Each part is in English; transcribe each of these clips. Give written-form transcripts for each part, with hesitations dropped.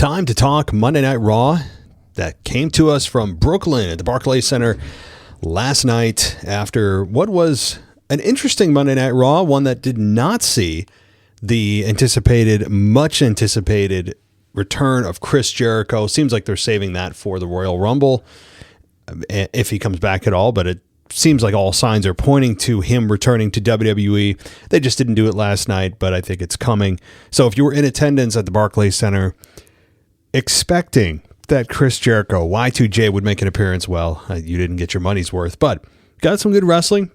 Time to talk Monday Night Raw that came to us from Brooklyn at the Barclays Center last night after what was an interesting Monday Night Raw, one that did not see the much anticipated return of Chris Jericho. Seems like they're saving that for the Royal Rumble if he comes back at all, but it seems like all signs are pointing to him returning to WWE. They just didn't do it last night, but I think it's coming. So if you were in attendance at the Barclays Center expecting that Chris Jericho, Y2J, would make an appearance, well, you didn't get your money's worth, but got some good wrestling.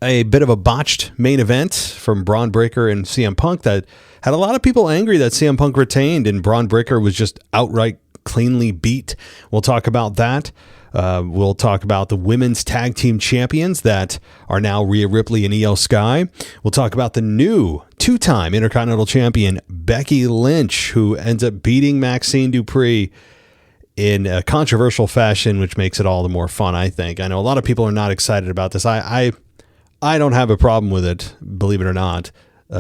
A bit of a botched main event from Bron Breakker and CM Punk that had a lot of people angry that CM Punk retained and Bron Breakker was just outright cleanly beat. We'll talk about that. We'll talk about the women's tag team champions that are now Rhea Ripley and Iyo Sky. We'll talk about the new two-time Intercontinental Champion Becky Lynch, who ends up beating Maxine Dupree in a controversial fashion, which makes it all the more fun, I think. I know a lot of people are not excited about this. I don't have a problem with it, believe it or not,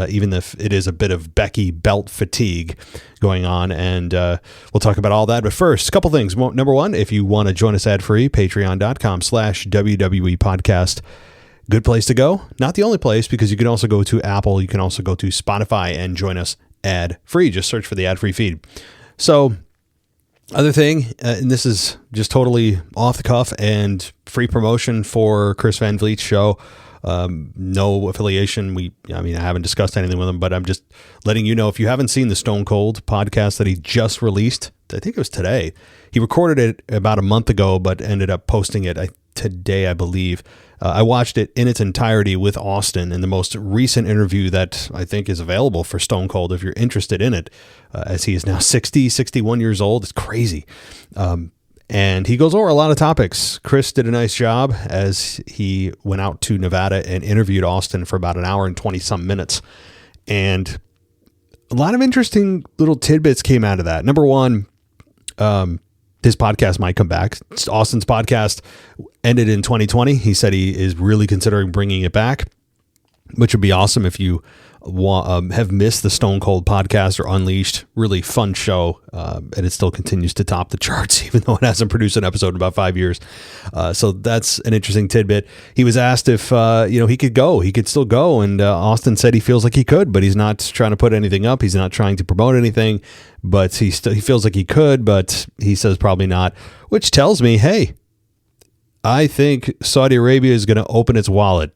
even if it is a bit of Becky belt fatigue going on. And we'll talk about all that. But first, a couple things. Number one, if you want to join us ad-free, patreon.com/WWE podcast. Good place to go. Not the only place, because you can also go to Apple. You can also go to Spotify and join us ad-free. Just search for the ad-free feed. So, other thing, and this is just totally off the cuff and free promotion for Chris Van Vliet's show. No affiliation. I haven't discussed anything with him, but I'm just letting you know, if you haven't seen the Stone Cold podcast that he just released, I think it was today. He recorded it about a month ago, but ended up posting it today, I believe. I watched it in its entirety with Austin in the most recent interview that I think is available for Stone Cold if you're interested in it, as he is now 61 years old. It's crazy. And he goes over a lot of topics. Chris did a nice job as he went out to Nevada and interviewed Austin for about an hour and 20-some minutes. And a lot of interesting little tidbits came out of that. Number one, his podcast might come back. Austin's podcast ended in 2020. He said he is really considering bringing it back, which would be awesome if you have missed the Stone Cold podcast or Unleashed. Really fun show, and it still continues to top the charts, even though it hasn't produced an episode in about 5 years. So that's an interesting tidbit. He was asked if he could go. He could still go, and Austin said he feels like he could, but he's not trying to put anything up. He's not trying to promote anything, but he feels like he could, but he says probably not, which tells me, hey, I think Saudi Arabia is going to open its wallet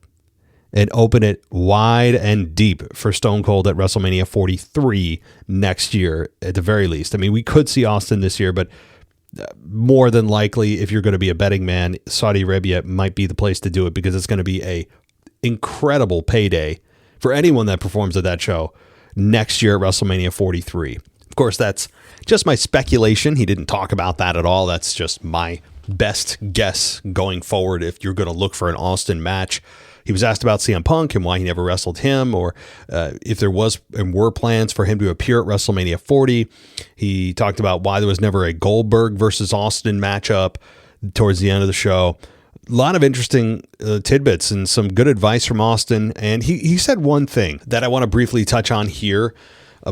and open it wide and deep for Stone Cold at WrestleMania 43 next year, at the very least. I mean, we could see Austin this year, but more than likely, if you're going to be a betting man, Saudi Arabia might be the place to do it, because it's going to be a incredible payday for anyone that performs at that show next year at WrestleMania 43. Of course, that's just my speculation. He didn't talk about that at all. That's just my best guess going forward if you're going to look for an Austin match. He was asked about CM Punk and why he never wrestled him, or if there was and were plans for him to appear at WrestleMania 40. He talked about why there was never a Goldberg versus Austin matchup towards the end of the show. A lot of interesting tidbits and some good advice from Austin. And he said one thing that I want to briefly touch on here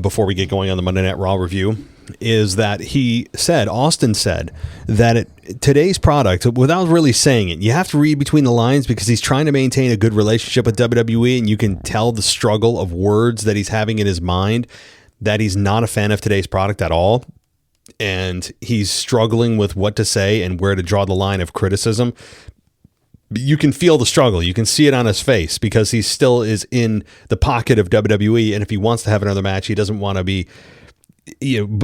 before we get going on the Monday Night Raw review, is that Austin said that today's product, without really saying it, you have to read between the lines, because he's trying to maintain a good relationship with WWE, and you can tell the struggle of words that he's having in his mind, that he's not a fan of today's product at all. And he's struggling with what to say and where to draw the line of criticism. You can feel the struggle. You can see it on his face, because he still is in the pocket of WWE. And if he wants to have another match, he doesn't want to be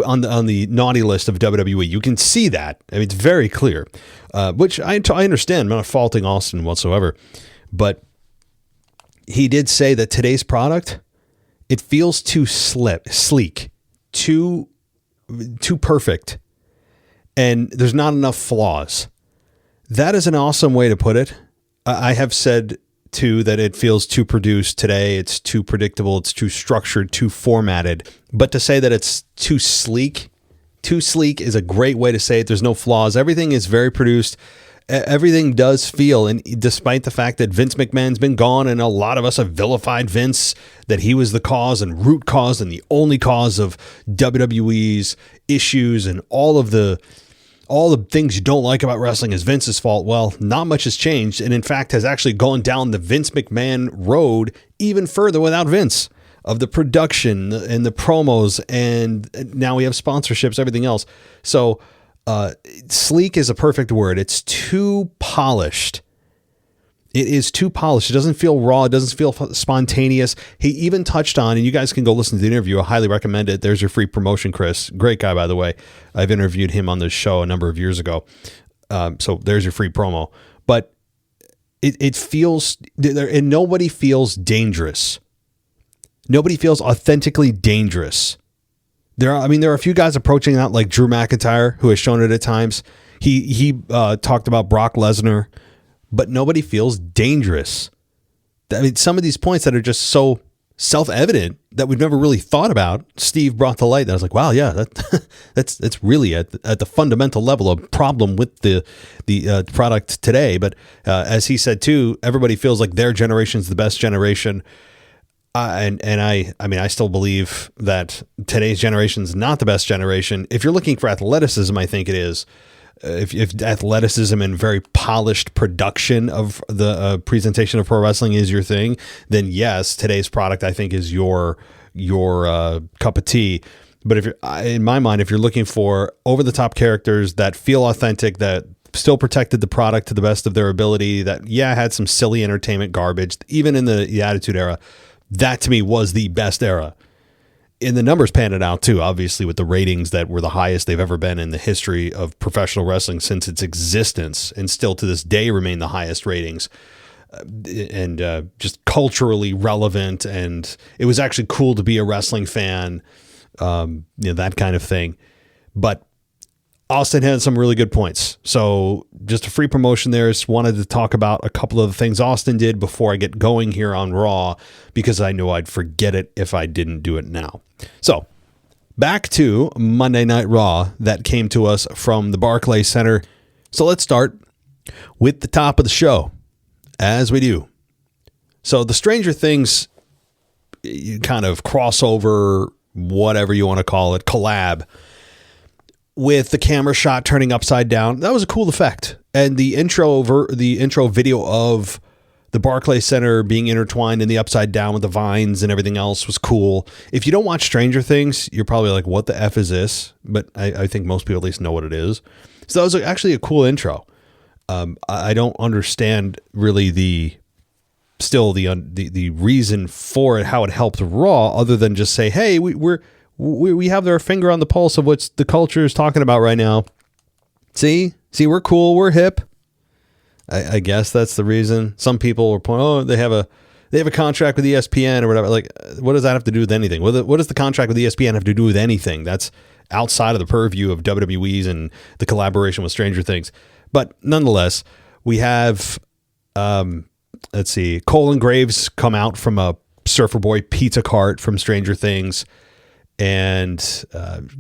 on the naughty list of WWE. You can see that. I mean, it's very clear, which I understand. I'm not faulting Austin whatsoever. But he did say that today's product, it feels too sleek, too perfect, and there's not enough flaws. That is an awesome way to put it. I have said, too, that it feels too produced today. It's too predictable. It's too structured, too formatted. But to say that it's too sleek is a great way to say it. There's no flaws. Everything is very produced. everything does feel, and despite the fact that Vince McMahon's been gone and a lot of us have vilified Vince, that he was the cause and root cause and the only cause of WWE's issues and all the things you don't like about wrestling is Vince's fault. Well, not much has changed, and in fact has actually gone down the Vince McMahon road even further without Vince, of the production and the promos, and now we have sponsorships, everything else. So sleek is a perfect word. It's too polished. It is too polished. It doesn't feel raw. It doesn't feel spontaneous. He even touched on, and you guys can go listen to the interview. I highly recommend it. There's your free promotion, Chris. Great guy, by the way. I've interviewed him on this show a number of years ago. So there's your free promo. But it feels, and nobody feels dangerous. Nobody feels authentically dangerous. There are a few guys approaching that, like Drew McIntyre, who has shown it at times. He talked about Brock Lesnar, but nobody feels dangerous. I mean, some of these points that are just so self-evident that we've never really thought about, Steve brought to light. That I was like, wow, yeah, that's really at the fundamental level a problem with the product today. But as he said too, everybody feels like their generation is the best generation. I still believe that today's generation is not the best generation. If you're looking for athleticism, I think it is. If athleticism and very polished production of the presentation of pro wrestling is your thing, then yes, today's product I think is your cup of tea. But if you're, in my mind, if you're looking for over the top characters that feel authentic, that still protected the product to the best of their ability, that had some silly entertainment garbage, even in the Attitude Era. That to me was the best era. And the numbers panned it out too, obviously, with the ratings that were the highest they've ever been in the history of professional wrestling since its existence, and still to this day remain the highest ratings, and just culturally relevant. And it was actually cool to be a wrestling fan, that kind of thing. But Austin had some really good points. So just a free promotion there. Just wanted to talk about a couple of the things Austin did before I get going here on Raw, because I know I'd forget it if I didn't do it now. So back to Monday Night Raw that came to us from the Barclays Center. So let's start with the top of the show, as we do. So the Stranger Things kind of crossover, whatever you want to call it, collab, with the camera shot turning upside down. That was a cool effect. And the intro video of the Barclays Center being intertwined in the upside down with the vines and everything else was cool. If you don't watch Stranger Things, you're probably like, what the F is this? But I think most people at least know what it is. So that was actually a cool intro. I don't understand really the reason for it, how it helped Raw, other than just say, hey, we have our finger on the pulse of what the culture is talking about right now. See, we're cool, we're hip. I guess that's the reason. Some people were pointing, they have a contract with ESPN or whatever. Like, what does that have to do with anything? What does the contract with ESPN have to do with anything? That's outside of the purview of WWE's and the collaboration with Stranger Things. But nonetheless, we have, Cole and Graves come out from a Surfer Boy pizza cart from Stranger Things. And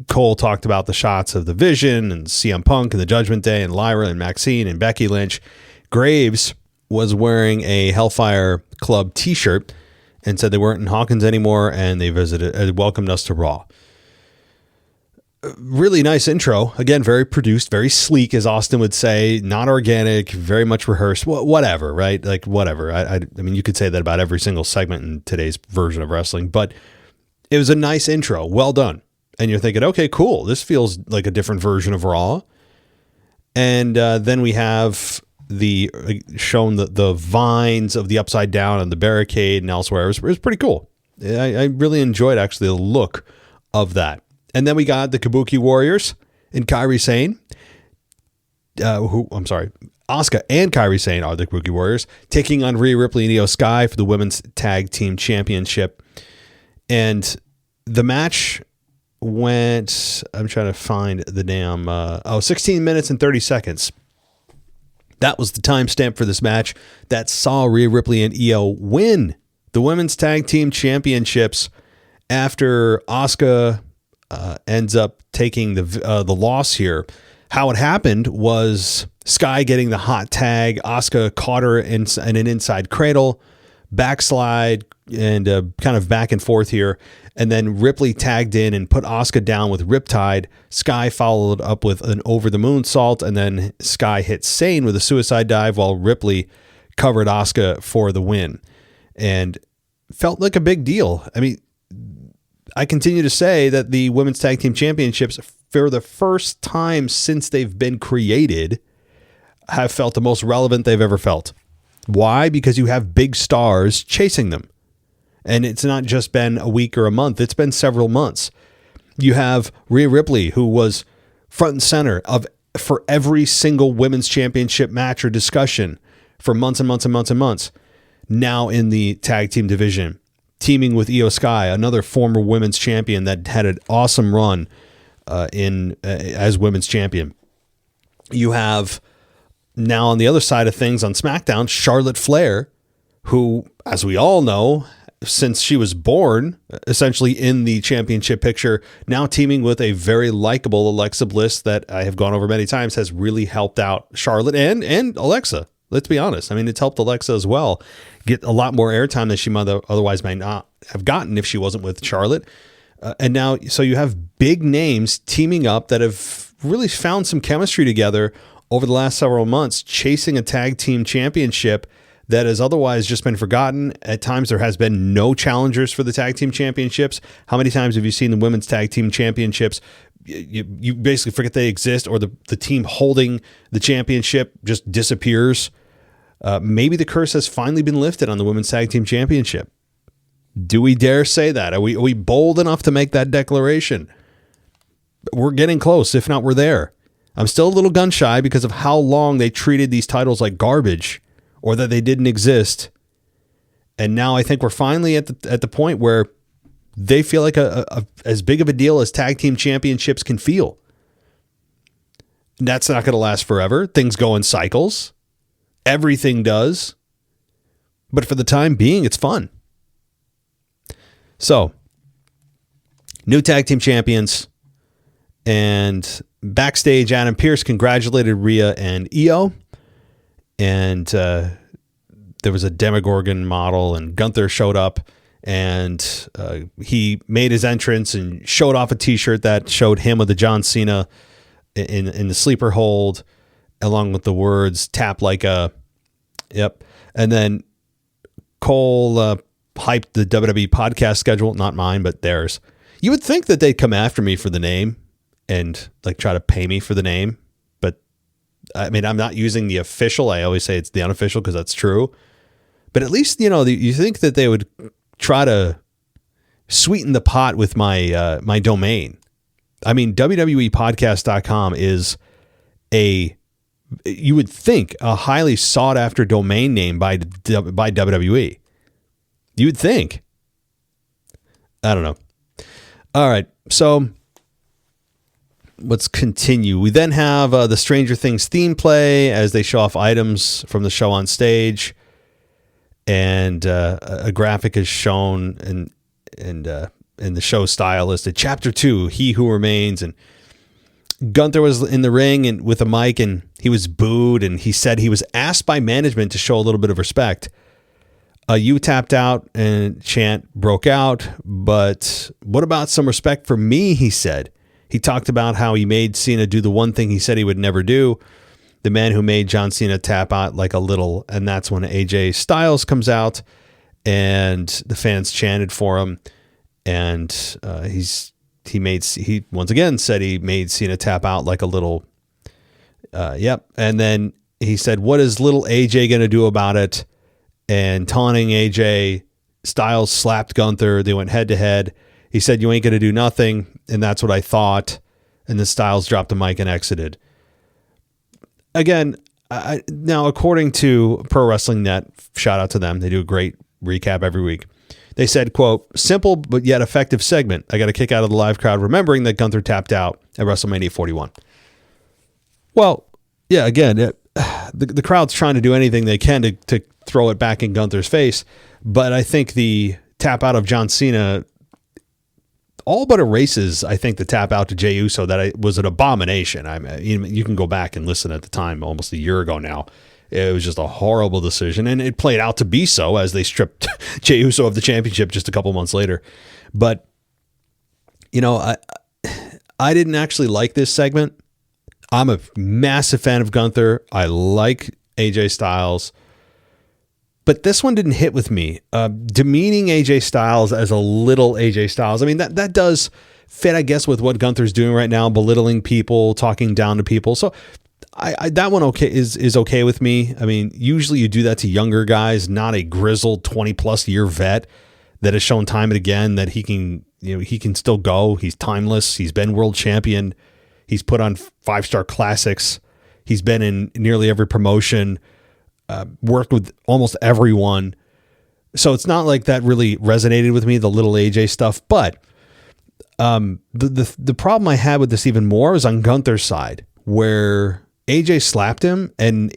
Cole talked about the shots of the Vision and CM Punk and the Judgment Day and Lyra and Maxine and Becky Lynch. Graves was wearing a Hellfire Club t-shirt and said they weren't in Hawkins anymore, and they welcomed us to Raw. Really nice intro. Again, very produced, very sleek, as Austin would say, not organic, very much rehearsed, whatever, right? Like, whatever. I mean, you could say that about every single segment in today's version of wrestling, but it was a nice intro. Well done. And you're thinking, okay, cool. This feels like a different version of Raw. And then we have shown the vines of the upside down and the barricade and elsewhere. It was pretty cool. I really enjoyed actually the look of that. And then we got the Kabuki Warriors and Kairi Sane. Asuka and Kairi Sane are the Kabuki Warriors, taking on Rhea Ripley and Iyo Sky for the Women's Tag Team Championship. And the match went, I'm trying to find the damn, 16 minutes and 30 seconds. That was the timestamp for this match that saw Rhea Ripley and Iyo win the Women's Tag Team Championships after Asuka ends up taking the loss here. How it happened was Sky getting the hot tag. Asuka caught her in an inside cradle, backslide, and kind of back and forth here. And then Ripley tagged in and put Asuka down with Riptide. Sky followed up with an over the moonsault, and then Sky hit Sane with a suicide dive while Ripley covered Asuka for the win. And felt like a big deal. I mean, I continue to say that the Women's Tag Team Championships, for the first time since they've been created, have felt the most relevant they've ever felt. Why? Because you have big stars chasing them. And it's not just been a week or a month. It's been several months. You have Rhea Ripley, who was front and center for every single women's championship match or discussion for months and months and months and months. Now in the tag team division, teaming with Iyo Sky, another former women's champion that had an awesome run as women's champion. You have now on the other side of things on SmackDown, Charlotte Flair, who, as we all know, since she was born, essentially in the championship picture, now teaming with a very likable Alexa Bliss that I have gone over many times, has really helped out Charlotte and Alexa. Let's be honest. I mean, it's helped Alexa as well get a lot more airtime than she might otherwise might not have gotten if she wasn't with Charlotte. And now, so you have big names teaming up that have really found some chemistry together over the last several months, chasing a tag team championship that has otherwise just been forgotten. At times, there has been no challengers for the tag team championships. How many times have you seen the women's tag team championships? You basically forget they exist, or the team holding the championship just disappears. Maybe the curse has finally been lifted on the women's tag team championship. Do we dare say that? Are we bold enough to make that declaration? We're getting close. If not, we're there. I'm still a little gun shy because of how long they treated these titles like garbage, or that they didn't exist. And now I think we're finally at the point where they feel like as big of a deal as tag team championships can feel. And that's not going to last forever. Things go in cycles. Everything does. But for the time being, it's fun. So, new tag team champions. And backstage, Adam Pearce congratulated Rhea and Iyo. And there was a Demogorgon model, and Gunther showed up, and he made his entrance and showed off a t-shirt that showed him with the John Cena in the sleeper hold, along with the words "tap like a," yep. And then Cole hyped the WWE podcast schedule, not mine, but theirs. You would think that they'd come after me for the name and like try to pay me for the name. I mean, I'm not using the official. I always say it's the unofficial because that's true. But at least, you think that they would try to sweeten the pot with my my domain. I mean, WWEpodcast.com is you would think, a highly sought after domain name by WWE. You would think. I don't know. All right. So let's continue. We then have the Stranger Things theme play as they show off items from the show on stage, and a graphic is shown in the show style listed. Chapter 2, He Who Remains, and Gunther was in the ring and with a mic, and he was booed, and he said he was asked by management to show a little bit of respect. You tapped out, and chant broke out. But what about some respect for me? He said. He talked about how he made Cena do the one thing he said he would never do. The man who made John Cena tap out like a little. And that's when AJ Styles comes out, and the fans chanted for him. And he once again said he made Cena tap out like a little. Yep. And then he said, "What is little AJ going to do about it?" And taunting AJ, Styles slapped Gunther. They went head to head. He said, "You ain't going to do nothing." And that's what I thought. And then Styles dropped the mic and exited. Again, now, according to Pro Wrestling Net, shout out to them. They do a great recap every week. They said, quote, "Simple but yet effective segment. I got a kick out of the live crowd remembering that Gunther tapped out at WrestleMania 41. Well, yeah, again, the crowd's trying to do anything they can to throw it back in Gunther's face. But I think the tap out of John Cena, all but erases, I think, the tap out to Jey Uso that was an abomination. You can go back and listen at the time, almost a year ago now. It was just a horrible decision, and it played out to be so as they stripped Jey Uso of the championship just a couple months later. But, I didn't actually like this segment. I'm a massive fan of Gunther. I like AJ Styles. But this one didn't hit with me. Demeaning AJ Styles as a little AJ Styles. I mean, that does fit, I guess, with what Gunther's doing right now, belittling people, talking down to people. So that one is okay with me. I mean, usually you do that to younger guys, not a grizzled 20-plus year vet that has shown time and again that he can still go. He's timeless. He's been world champion. He's put on 5-star classics. He's been in nearly every promotion. Worked with almost everyone. So it's not like that really resonated with me, the little AJ stuff. But the problem I had with this even more is on Gunther's side, where AJ slapped him and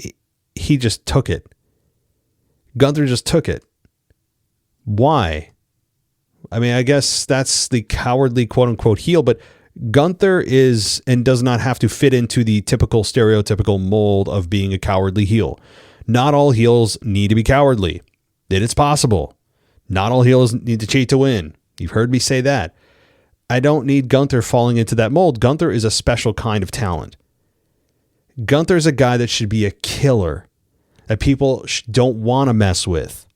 he just took it. Gunther just took it. Why? I mean, I guess that's the cowardly quote unquote heel, but Gunther is and does not have to fit into the typical stereotypical mold of being a cowardly heel. Not all heels need to be cowardly. It is possible. Not all heels need to cheat to win. You've heard me say that. I don't need Gunther falling into that mold. Gunther is a special kind of talent. Gunther's a guy that should be a killer, that people don't want to mess with,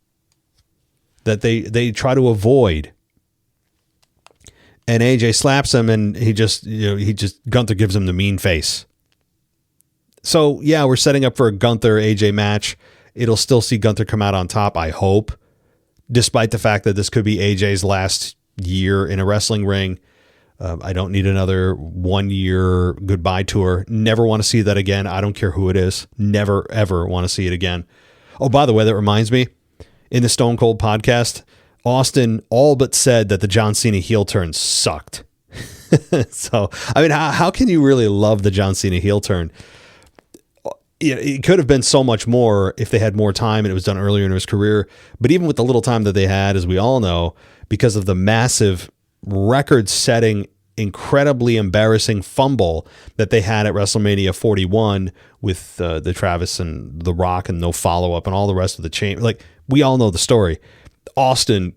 that they try to avoid. And AJ slaps him, and Gunther gives him the mean face. So, yeah, we're setting up for a Gunther-AJ match. It'll still see Gunther come out on top, I hope, despite the fact that this could be AJ's last year in a wrestling ring. I don't need another 1-year goodbye tour. Never want to see that again. I don't care who it is. Never, ever want to see it again. Oh, by the way, that reminds me, in the Stone Cold podcast, Austin all but said that the John Cena heel turn sucked. So, I mean, how can you really love the John Cena heel turn? It could have been so much more if they had more time and it was done earlier in his career. But even with the little time that they had, as we all know, because of the massive record-setting, incredibly embarrassing fumble that they had at WrestleMania 41 with the Travis and The Rock and no follow-up and all the rest of the chain. Like, we all know the story. Austin,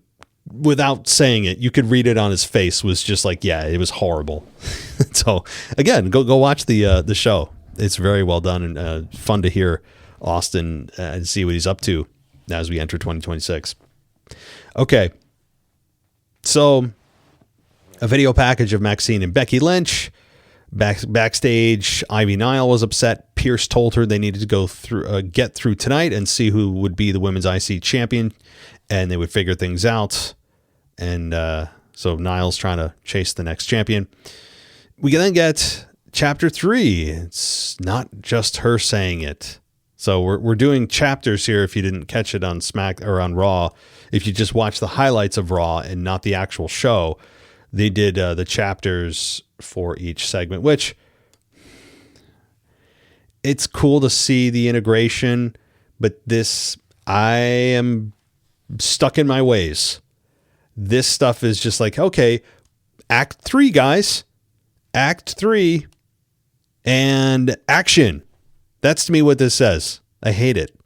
without saying it, you could read it on his face, was just like, yeah, it was horrible. So, again, go watch the show. It's very well done and fun to hear Austin and see what he's up to as we enter 2026. Okay. So a video package of Maxine and Becky Lynch. Backstage, Ivy Nile was upset. Pierce told her they needed to go through, get through tonight and see who would be the women's IC champion, and they would figure things out. And so Nile's trying to chase the next champion. We then get Chapter 3. It's not just her saying it. So we're doing chapters here. If you didn't catch it on Smack or on Raw, if you just watch the highlights of Raw and not the actual show, they did the chapters for each segment, which it's cool to see the integration, but this, I am stuck in my ways. This stuff is just like, okay, Act 3, guys. Act 3 and action. That's to me what this says. I hate it.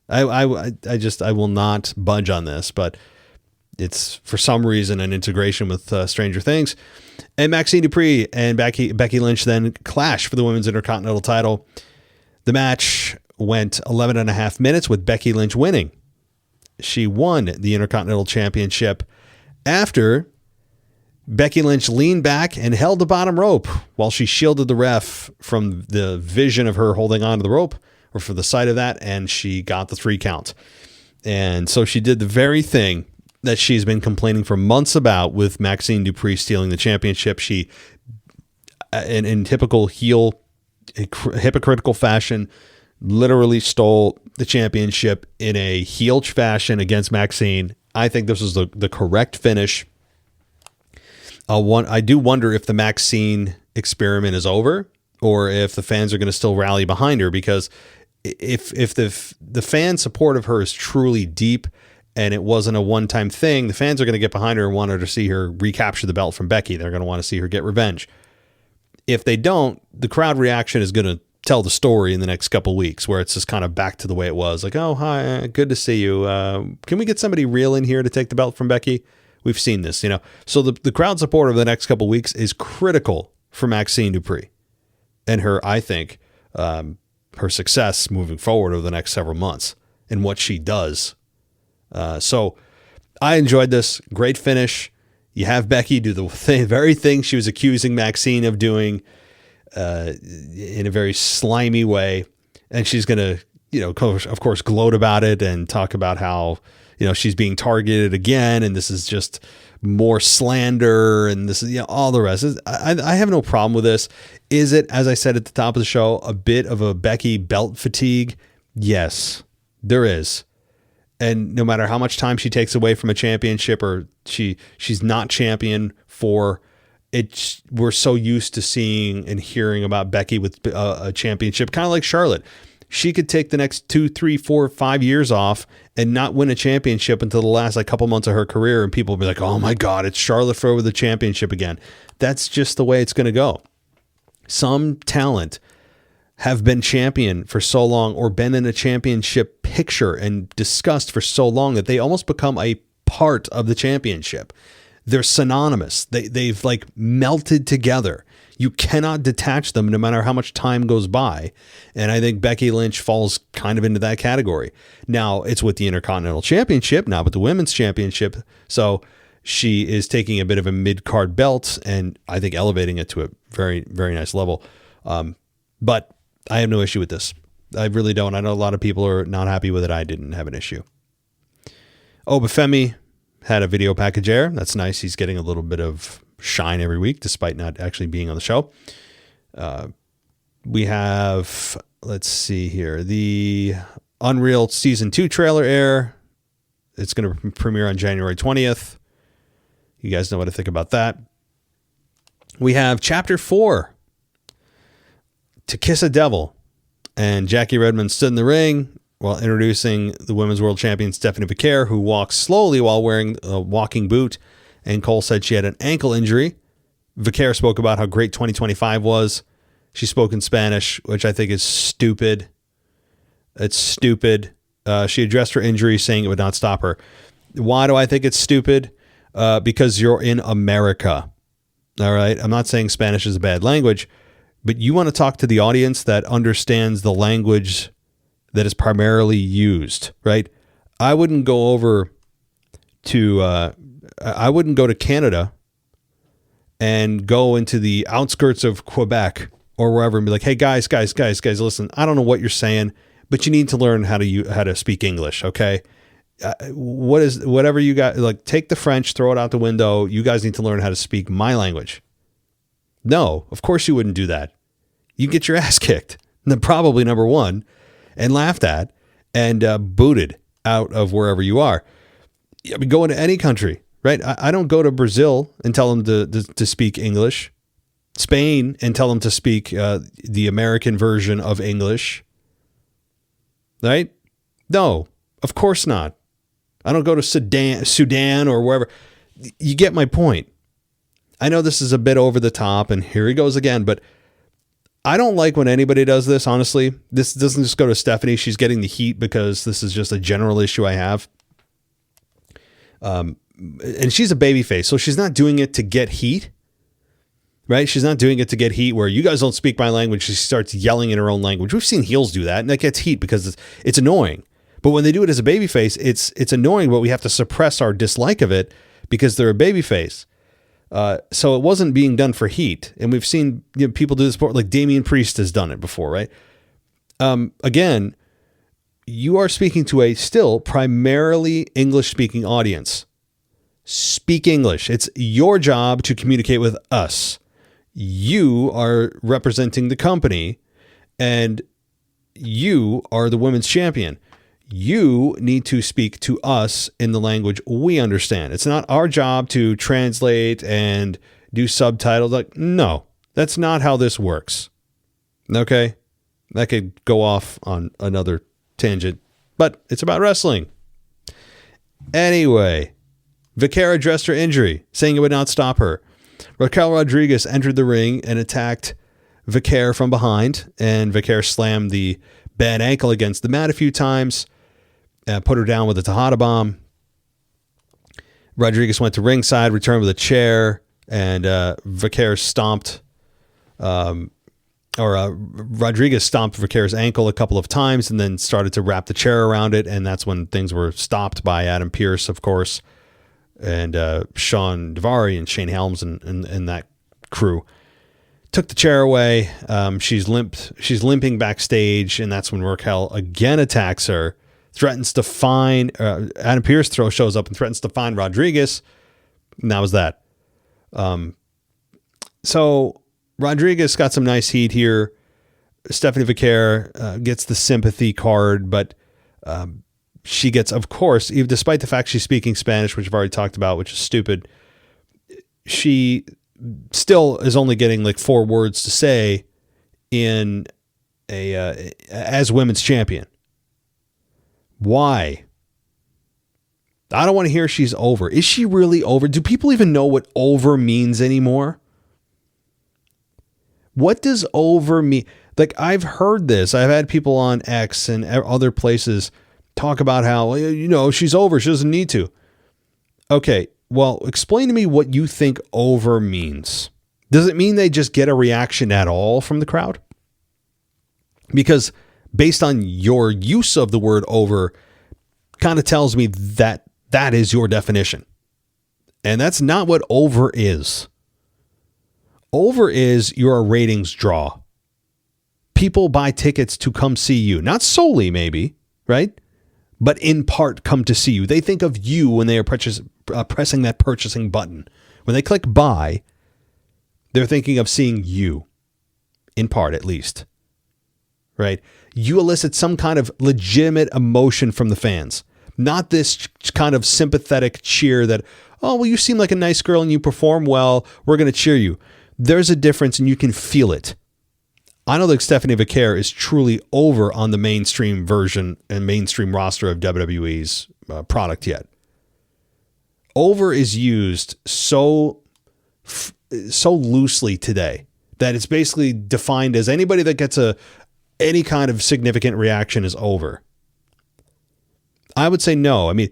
I will not budge on this, but it's for some reason an integration with Stranger Things. And Maxine Dupree and Becky Lynch then clash for the Women's Intercontinental title. The match went 11 and a half minutes with Becky Lynch winning. She won the Intercontinental Championship after Becky Lynch leaned back and held the bottom rope while she shielded the ref from the vision of her holding on to the rope, or for the sight of that, and she got the 3 count. And so she did the very thing that she's been complaining for months about with Maxine Dupree stealing the championship. She, in typical heel, hypocritical fashion, literally stole the championship in a heel fashion against Maxine. I think this was the correct finish. I do wonder if the Maxine experiment is over, or if the fans are going to still rally behind her, because if the fan support of her is truly deep and it wasn't a one-time thing, the fans are going to get behind her and want her to see her recapture the belt from Becky. They're going to want to see her get revenge. If they don't, the crowd reaction is going to tell the story in the next couple weeks, where it's just kind of back to the way it was. Like, oh, hi, good to see you. Can we get somebody real in here to take the belt from Becky? We've seen this, So the crowd support over the next couple weeks is critical for Maxine Dupree and her, I think, her success moving forward over the next several months and what she does. So I enjoyed this. Great finish. You have Becky do the very thing she was accusing Maxine of doing in a very slimy way. And she's going to, of course, gloat about it and talk about how, she's being targeted again. And this is just more slander. And this is, all the rest. I have no problem with this. Is it, as I said at the top of the show, a bit of a Becky belt fatigue? Yes, there is. And no matter how much time she takes away from a championship, or she's not champion for it, we're so used to seeing and hearing about Becky with a championship, kind of like Charlotte. She could take the next 2, 3, 4, 5 years off and not win a championship until the last couple months of her career. And people will be like, oh my God, it's Charlotte Flair with the championship again. That's just the way it's going to go. Some talent have been champion for so long, or been in a championship picture and discussed for so long, that they almost become a part of the championship. They're synonymous. They've melted together. You cannot detach them no matter how much time goes by. And I think Becky Lynch falls kind of into that category. Now, it's with the Intercontinental Championship, not with the Women's Championship. So she is taking a bit of a mid-card belt and I think elevating it to a very, very nice level. But I have no issue with this. I really don't. I know a lot of people are not happy with it. I didn't have an issue. Obafemi had a video package air. That's nice. He's getting a little bit of shine every week, despite not actually being on the show. We have, let's see here, the Unreal Season 2 trailer air. It's going to premiere on January 20th. You guys know what I think about that. We have Chapter 4, To Kiss a Devil. And Jackie Redmond stood in the ring while introducing the Women's World Champion Stephanie Vaquer, who walks slowly while wearing a walking boot. And Cole said she had an ankle injury. Vaquer spoke about how great 2025 was. She spoke in Spanish, which I think is stupid. It's stupid. She addressed her injury, saying it would not stop her. Why do I think it's stupid? Because you're in America. All right. I'm not saying Spanish is a bad language, but you want to talk to the audience that understands the language that is primarily used, right? I wouldn't go to Canada and go into the outskirts of Quebec or wherever and be like, hey, guys, listen, I don't know what you're saying, but you need to learn how to speak English. Okay. Whatever you got, take the French, throw it out the window. You guys need to learn how to speak my language. No, of course you wouldn't do that. You get your ass kicked, probably number one, and laughed at and booted out of wherever you are. I mean, go into any country, right? I don't go to Brazil and tell them to speak English, Spain and tell them to speak the American version of English, right? No, of course not. I don't go to Sudan or wherever. You get my point. I know this is a bit over the top, and here he goes again, but I don't like when anybody does this, honestly. This doesn't just go to Stephanie. She's getting the heat because this is just a general issue I have. And she's a babyface, so she's not doing it to get heat, right? She's not doing it to get heat where you guys don't speak my language. She starts yelling in her own language. We've seen heels do that, and that gets heat because it's annoying. But when they do it as a babyface, it's annoying, but we have to suppress our dislike of it because they're a babyface. So it wasn't being done for heat. And we've seen people do this before, like Damian Priest has done it before, right? Again, you are speaking to a still primarily English-speaking audience. Speak English. It's your job to communicate with us. You are representing the company, and you are the women's champion. You need to speak to us in the language we understand. It's not our job to translate and do subtitles. No, that's not how this works. Okay? That could go off on another tangent, but it's about wrestling. Anyway, Vaquera addressed her injury, saying it would not stop her. Raquel Rodriguez entered the ring and attacked Vaquera from behind, and Vaquera slammed the bad ankle against the mat a few times, put her down with a Tejada bomb. Rodriguez went to ringside, returned with a chair, and Vaquera stomped, Rodriguez stomped Vaquera's ankle a couple of times and then started to wrap the chair around it, and that's when things were stopped by Adam Pearce, of course, and Sean Daivari and Shane Helms and that crew. Took the chair away. She's limping backstage, and that's when Raquel again attacks her. Threatens to find Adam Pearce shows up and threatens to find Rodriguez, and that was that. So Rodriguez got some nice heat here. Stephanie Vaquera gets the sympathy card, but she gets, of course, even despite the fact she's speaking Spanish, which I've already talked about, which is stupid, she still is only getting like 4 words to say in as women's champion. Why? I don't want to hear she's over. Is she really over? Do people even know what over means anymore? What does over mean? Like, I've heard this. I've had people on X and other places talk about how, she's over. She doesn't need to. Okay, well, explain to me what you think over means. Does it mean they just get a reaction at all from the crowd? Because based on your use of the word over, kind of tells me that that is your definition. And that's not what over is. Over is you're a ratings draw. People buy tickets to come see you. Not solely, maybe, right? But in part come to see you. They think of you when they are pressing that purchasing button. When they click buy, they're thinking of seeing you. In part, at least. Right? You elicit some kind of legitimate emotion from the fans. Not this kind of sympathetic cheer that, oh, well, you seem like a nice girl and you perform well. We're going to cheer you. There's a difference and you can feel it. I don't think Stephanie Vaquera is truly over on the mainstream version and mainstream roster of WWE's product yet. Over is used so loosely today that it's basically defined as anybody that gets any kind of significant reaction is over. I would say no. I mean,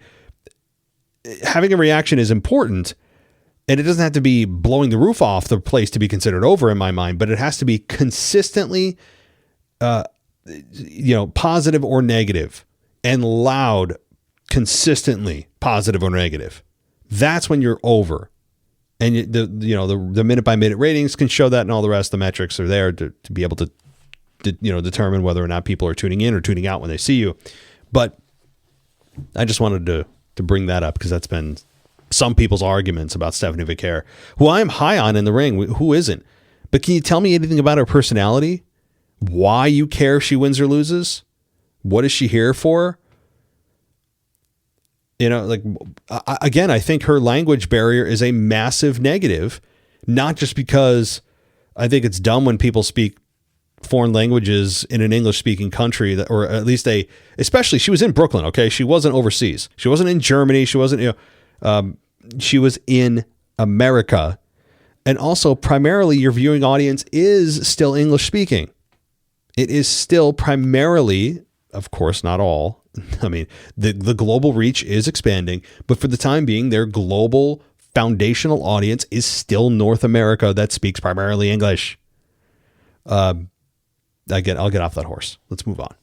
having a reaction is important, and it doesn't have to be blowing the roof off the place to be considered over in my mind, but it has to be consistently, positive or negative, and loud, consistently positive or negative. That's when you're over. And the minute by minute ratings can show that, and all the rest of the metrics are there to be able to determine whether or not people are tuning in or tuning out when they see you. But I just wanted to bring that up because that's been some people's arguments about Stephanie Vaquera, who I am high on in the ring. Who isn't? But can you tell me anything about her personality? Why you care if she wins or loses? What is she here for? Again, I think her language barrier is a massive negative, not just because I think it's dumb when people speak foreign languages in an English speaking country or at least especially she was in Brooklyn. Okay. She wasn't overseas. She wasn't in Germany. She wasn't, she was in America. And also primarily your viewing audience is still English speaking. It is still primarily, of course, not all. I mean, the global reach is expanding, but for the time being, their global foundational audience is still North America that speaks primarily English. I'll get off that horse. Let's move on.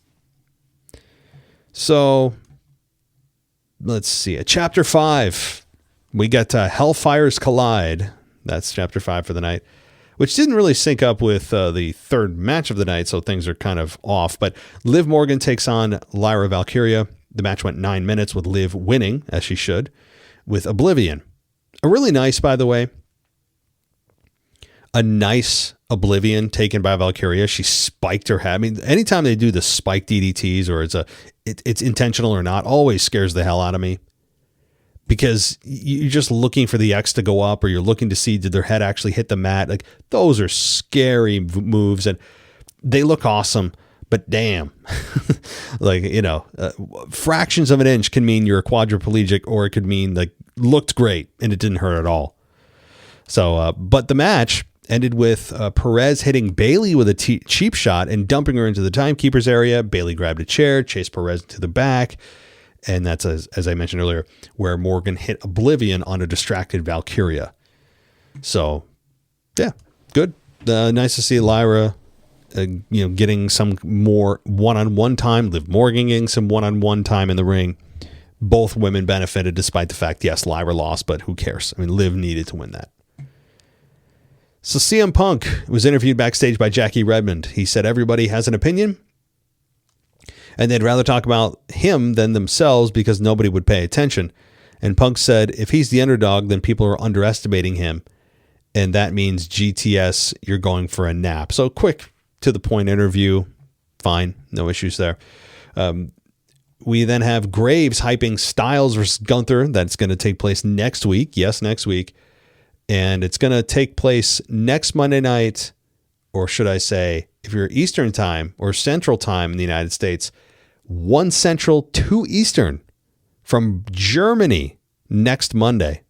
So let's see. Chapter 5, we got Hellfires Collide. That's chapter 5 for the night, which didn't really sync up with the third match of the night, so things are kind of off. But Liv Morgan takes on Lyra Valkyria. The match went 9 minutes with Liv winning, as she should, with Oblivion. A really nice, by the way, a nice Oblivion taken by Valkyria. She spiked her head. I mean, anytime they do the spike DDTs or it's intentional or not, always scares the hell out of me. Because you're just looking for the X to go up, or you're looking to see did their head actually hit the mat. Like, those are scary moves, and they look awesome. but damn, like, fractions of an inch can mean you're a quadriplegic, or it could mean like looked great and it didn't hurt at all. So, but the match ended with Perez hitting Bayley with a cheap shot and dumping her into the timekeeper's area. Bayley grabbed a chair, chased Perez to the back. And that's, as I mentioned earlier, where Morgan hit Oblivion on a distracted Valkyria. So, yeah, good. Nice to see Lyra, getting some more one-on-one time. Liv Morgan getting some one-on-one time in the ring. Both women benefited, despite the fact, yes, Lyra lost, but who cares? I mean, Liv needed to win that. So CM Punk was interviewed backstage by Jackie Redmond. He said everybody has an opinion, and they'd rather talk about him than themselves because nobody would pay attention. And Punk said, if he's the underdog, then people are underestimating him. And that means GTS, you're going for a nap. So quick to the point interview. Fine. No issues there. We then have Graves hyping Styles versus Gunther. That's going to take place next week. Yes, next week. And it's going to take place next Monday night, or should I say, if you're Eastern time or Central time in the United States, 1 Central, 2 Eastern from Germany next Monday.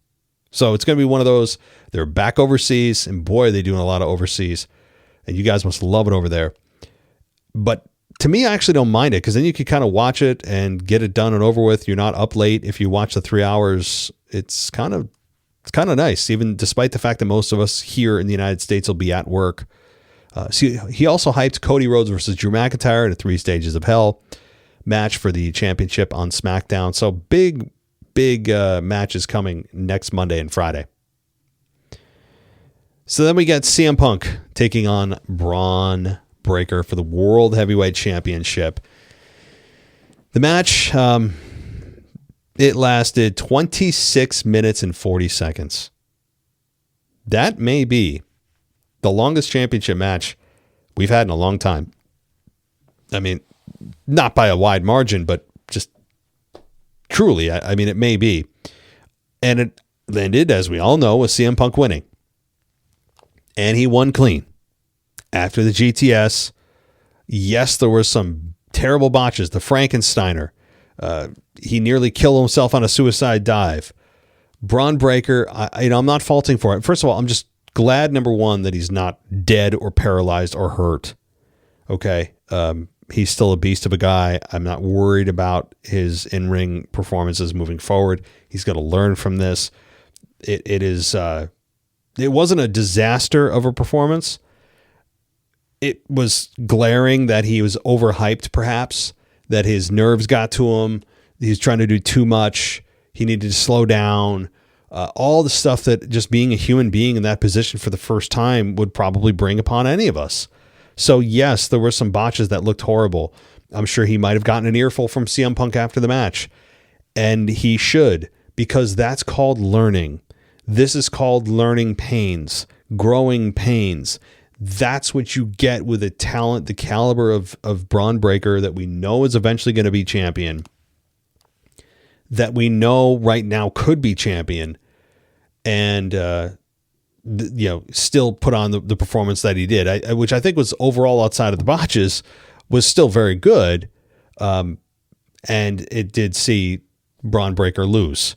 So it's going to be one of those, they're back overseas, and boy, they're doing a lot of overseas, and you guys must love it over there. But to me, I actually don't mind it, because then you can kind of watch it and get it done and over with. You're not up late. If you watch the 3 hours, it's kind of nice, even despite the fact that most of us here in the United States will be at work. He also hyped Cody Rhodes versus Drew McIntyre in a 3 Stages of Hell match for the championship on SmackDown. So big matches coming next Monday and Friday. So then we get CM Punk taking on Bron Breakker for the World Heavyweight Championship. The match, it lasted 26 minutes and 40 seconds. That may be the longest championship match we've had in a long time. I mean, not by a wide margin, but just truly, I mean, it may be. And it ended, as we all know, with CM Punk winning. And he won clean. After the GTS, yes, there were some terrible botches. The Frankensteiner. He nearly killed himself on a suicide dive. Bron Breakker, I'm not faulting for it. First of all, I'm just glad, number one, that he's not dead or paralyzed or hurt. Okay. He's still a beast of a guy. I'm not worried about his in-ring performances moving forward. He's going to learn from this. It wasn't a disaster of a performance. It was glaring that he was overhyped, perhaps, that his nerves got to him. He was trying to do too much. He needed to slow down. All the stuff that just being a human being in that position for the first time would probably bring upon any of us. So yes, there were some botches that looked horrible. I'm sure he might have gotten an earful from CM Punk after the match. And he should, because that's called learning. This is called learning pains, growing pains. That's what you get with a talent, the caliber of Bron Breakker that we know is eventually going to be champion, that we know right now could be champion, and still put on the performance that he did, which I think was overall, outside of the botches, was still very good, and it did see Bron Breakker lose.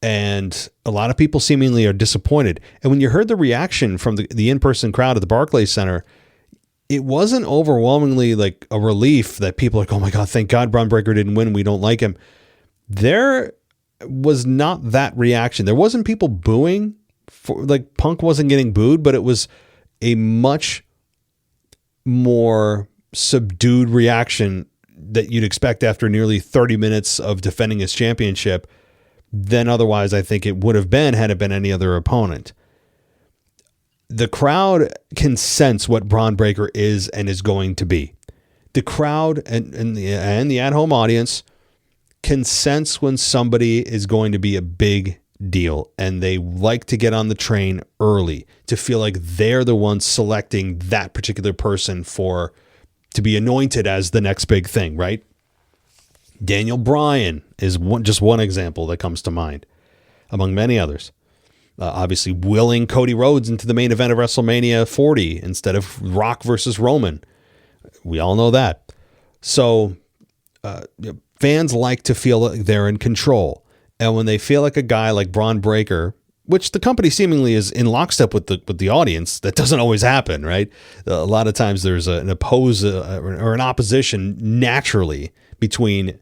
And a lot of people seemingly are disappointed. And when you heard the reaction from the in-person crowd at the Barclays Center, it wasn't overwhelmingly like a relief that people are like, oh my God, thank God Bron Breakker didn't win. We don't like him. There was not that reaction. There wasn't people booing. Punk wasn't getting booed, but it was a much more subdued reaction that you'd expect after nearly 30 minutes of defending his championship than otherwise I think it would have been had it been any other opponent. The crowd can sense what Bron Breakker is and is going to be. The crowd and the at-home audience can sense when somebody is going to be a big deal, and they like to get on the train early to feel like they're the ones selecting that particular person to be anointed as the next big thing, right? Daniel Bryan is just one example that comes to mind, among many others. Obviously, willing Cody Rhodes into the main event of WrestleMania 40 instead of Rock versus Roman. We all know that. So fans like to feel like they're in control. And when they feel like a guy like Bron Breakker, which the company seemingly is in lockstep with the audience, that doesn't always happen, right? A lot of times there's an opposition naturally between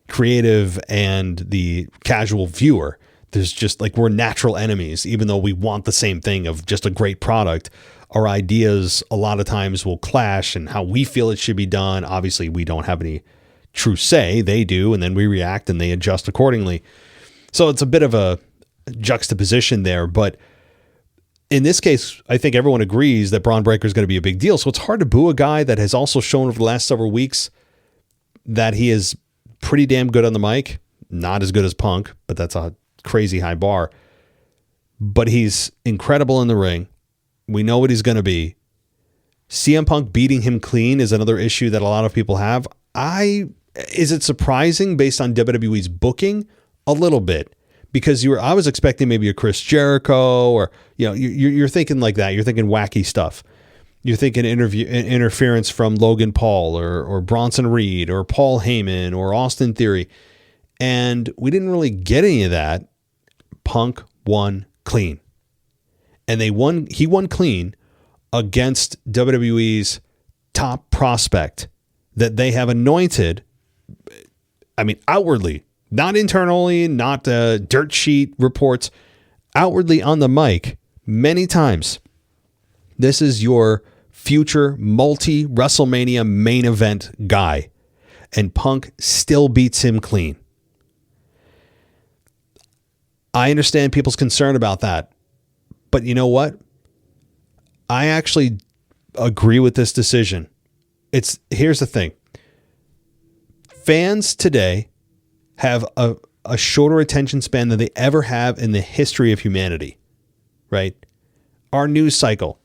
creative and the casual viewer. There's just like, we're natural enemies, even though we want the same thing of just a great product. Our ideas a lot of times will clash and how we feel it should be done. Obviously, we don't have any true say. They do, and then we react and they adjust accordingly. So it's a bit of a juxtaposition there. But in this case, I think everyone agrees that Bron Breakker is going to be a big deal. So it's hard to boo a guy that has also shown over the last several weeks that he is pretty damn good on the mic. Not as good as Punk, but that's a crazy high bar. But he's incredible in the ring. We know what he's going to be. CM Punk beating him clean is another issue that a lot of people have. Is it surprising based on WWE's booking? A little bit, because I was expecting maybe a Chris Jericho, or you're thinking like that. You're thinking wacky stuff. You're thinking interference from Logan Paul or Bronson Reed or Paul Heyman or Austin Theory, and we didn't really get any of that. Punk won clean, and he won clean against WWE's top prospect that they have anointed. I mean, outwardly, not internally, not dirt sheet reports, outwardly on the mic many times. This is your future multi-WrestleMania main event guy, and Punk still beats him clean. I understand people's concern about that, but you know what? I actually agree with this decision. Here's the thing. Fans today have a shorter attention span than they ever have in the history of humanity, right? Our news cycle.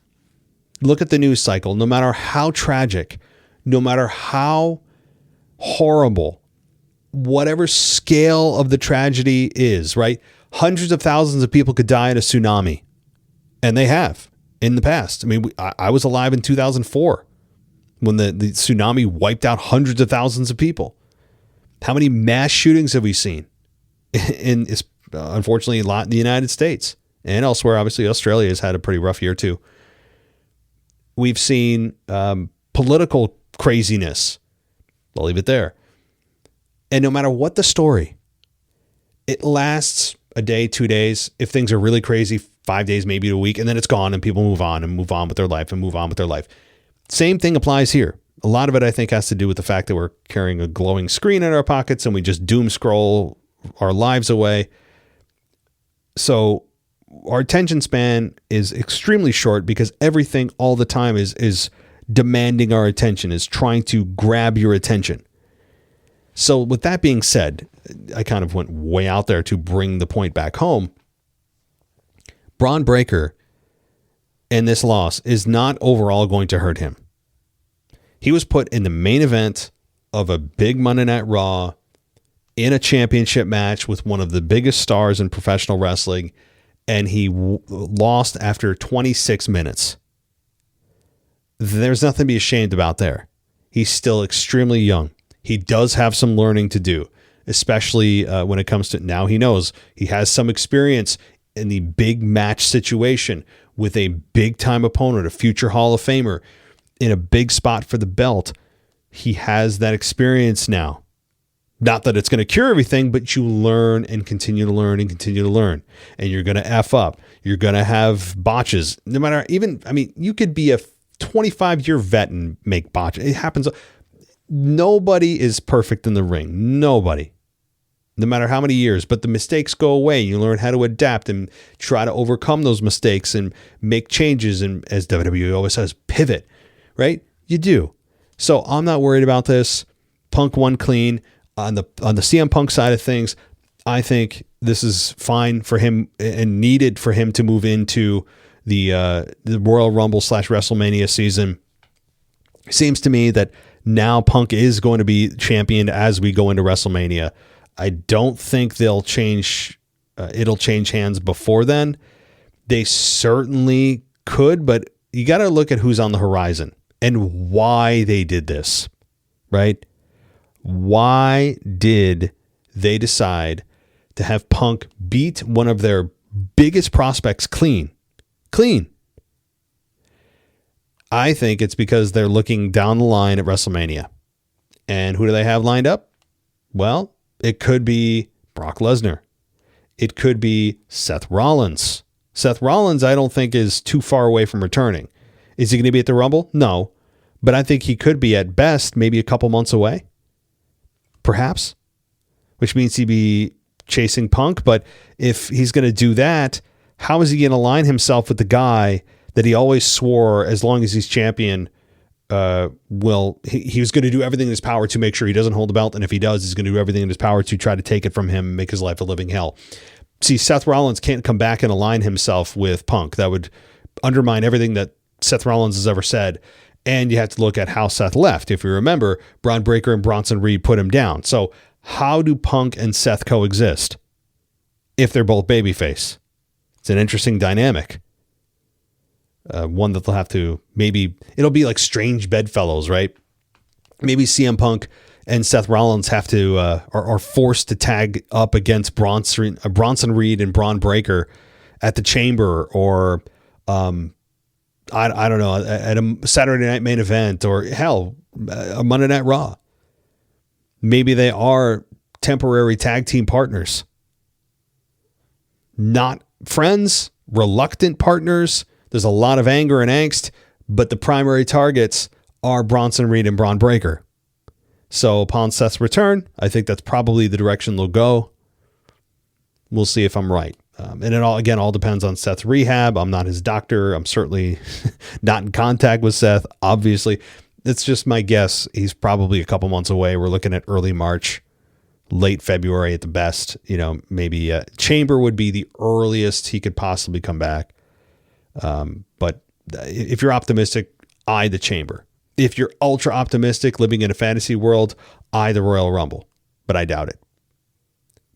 Look at the news cycle. No matter how tragic, no matter how horrible, whatever scale of the tragedy is, right? Hundreds of thousands of people could die in a tsunami, and they have in the past. I mean, I was alive in 2004 when the tsunami wiped out hundreds of thousands of people. How many mass shootings have we seen? Unfortunately, a lot in the United States and elsewhere. Obviously, Australia has had a pretty rough year too. We've seen political craziness. I'll leave it there. And no matter what the story, it lasts a day, 2 days. If things are really crazy, 5 days, maybe a week, and then it's gone and people move on with their life. Same thing applies here. A lot of it, I think, has to do with the fact that we're carrying a glowing screen in our pockets and we just doom scroll our lives away. So our attention span is extremely short because everything all the time is demanding our attention, is trying to grab your attention. So with that being said, I kind of went way out there to bring the point back home. Bron Breakker and this loss is not overall going to hurt him. He was put in the main event of a big Monday Night Raw in a championship match with one of the biggest stars in professional wrestling, and he lost after 26 minutes. There's nothing to be ashamed about there. He's still extremely young. He does have some learning to do, especially when it comes to, now he knows he has some experience in the big match situation with a big time opponent, a future Hall of Famer, in a big spot for the belt. He has that experience now. Not that it's going to cure everything, but you learn and continue to learn and continue to learn. And you're going to F up. You're going to have botches. No matter, you could be a 25-year vet and make botches. It happens. Nobody is perfect in the ring. Nobody. No matter how many years. But the mistakes go away. You learn how to adapt and try to overcome those mistakes and make changes. And as WWE always says, pivot. Right? You do. So I'm not worried about this. Punk won clean. On the CM Punk side of things, I think this is fine for him and needed for him to move into the Royal Rumble / WrestleMania season. Seems to me that now Punk is going to be championed as we go into WrestleMania. I don't think they'll change. It'll change hands before then. They certainly could, but you got to look at who's on the horizon and why they did this. right? Why did they decide to have Punk beat one of their biggest prospects clean? I think it's because they're looking down the line at WrestleMania. And who do they have lined up? Well, it could be Brock Lesnar. It could be Seth Rollins. Seth Rollins, I don't think, is too far away from returning. Is he going to be at the Rumble? No. But I think he could be at best maybe a couple months away. Perhaps. Which means he'd be chasing Punk. But if he's going to do that, how is he going to align himself with the guy that he always swore, as long as he's champion, he was going to do everything in his power to make sure he doesn't hold the belt. And if he does, he's going to do everything in his power to try to take it from him and make his life a living hell. See, Seth Rollins can't come back and align himself with Punk. That would undermine everything that Seth Rollins has ever said. And you have to look at how Seth left. If you remember, Bron Breakker and Bronson Reed put him down. So how do Punk and Seth coexist if they're both babyface? It's an interesting dynamic. One that they'll have to, maybe it'll be like strange bedfellows, right? Maybe CM Punk and Seth Rollins have to are forced to tag up against Bronson Reed and Bron Breakker at the Chamber, or I don't know, at a Saturday Night Main Event, or hell, a Monday Night Raw. Maybe they are temporary tag team partners, not friends, reluctant partners. There's a lot of anger and angst, but the primary targets are Bronson Reed and Bron Breakker. So upon Seth's return, I think that's probably the direction they'll go. We'll see if I'm right. And it all depends on Seth's rehab. I'm not his doctor. I'm certainly not in contact with Seth. Obviously, it's just my guess. He's probably a couple months away. We're looking at early March, late February at the best. Maybe Chamber would be the earliest he could possibly come back. But if you're optimistic, eye the Chamber. If you're ultra optimistic, living in a fantasy world, eye the Royal Rumble. But I doubt it.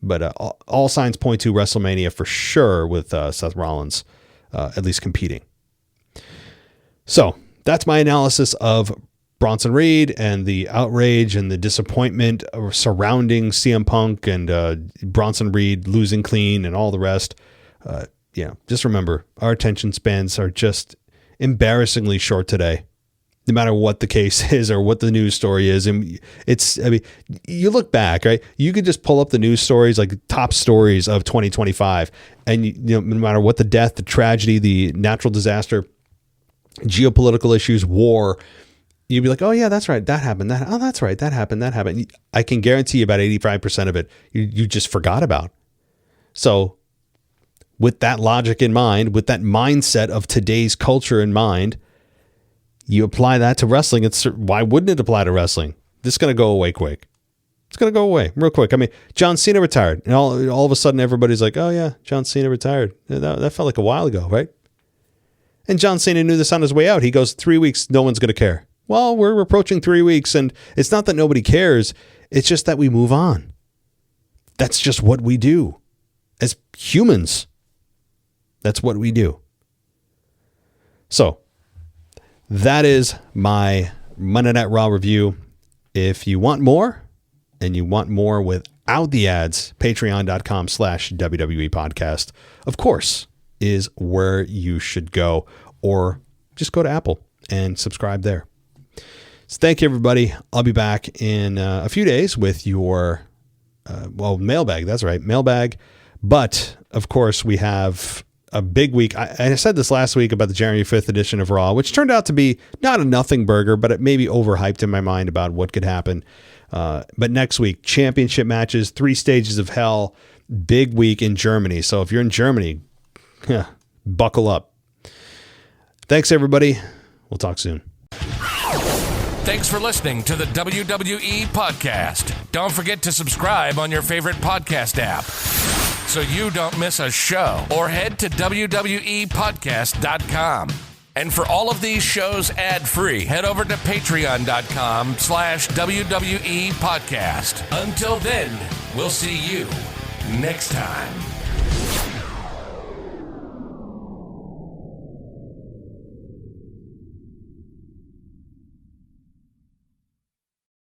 But all signs point to WrestleMania for sure, with Seth Rollins at least competing. So that's my analysis of Bronson Reed and the outrage and the disappointment surrounding CM Punk and Bronson Reed losing clean and all the rest. Just remember, our attention spans are just embarrassingly short today, no matter what the case is or what the news story is. And you look back, right? You could just pull up the news stories, like top stories of 2025. And, no matter what the death, the tragedy, the natural disaster, geopolitical issues, war, you'd be like, oh yeah, that's right. That happened. Oh, that's right. That happened. I can guarantee you about 85% of it, you just forgot about. So with that logic in mind, with that mindset of today's culture in mind, you apply that to wrestling. Why wouldn't it apply to wrestling? This is going to go away quick. It's going to go away real quick. I mean, John Cena retired, and all of a sudden everybody's like, oh yeah, John Cena retired. That felt like a while ago, right? And John Cena knew this on his way out. He goes, 3 weeks, no one's going to care. Well, we're approaching 3 weeks, and it's not that nobody cares. It's just that we move on. That's just what we do as humans. That's what we do. So that is my Monday Night Raw review. If you want more, and you want more without the ads, patreon.com/WWE podcast, of course, is where you should go, or just go to Apple and subscribe there. So thank you, everybody. I'll be back in a few days with your, mailbag. That's right, mailbag. But of course, we have a big week. I said this last week about the January 5th edition of Raw, which turned out to be not a nothing burger, but it may be overhyped in my mind about what could happen. But next week, championship matches, 3 stages of hell, big week in Germany. So if you're in Germany, buckle up. Thanks, everybody. We'll talk soon. Thanks for listening to the WWE Podcast. Don't forget to subscribe on your favorite podcast app so you don't miss a show, or head to WWEpodcast.com. And for all of these shows ad-free, head over to patreon.com/WWE Podcast. Until then, we'll see you next time.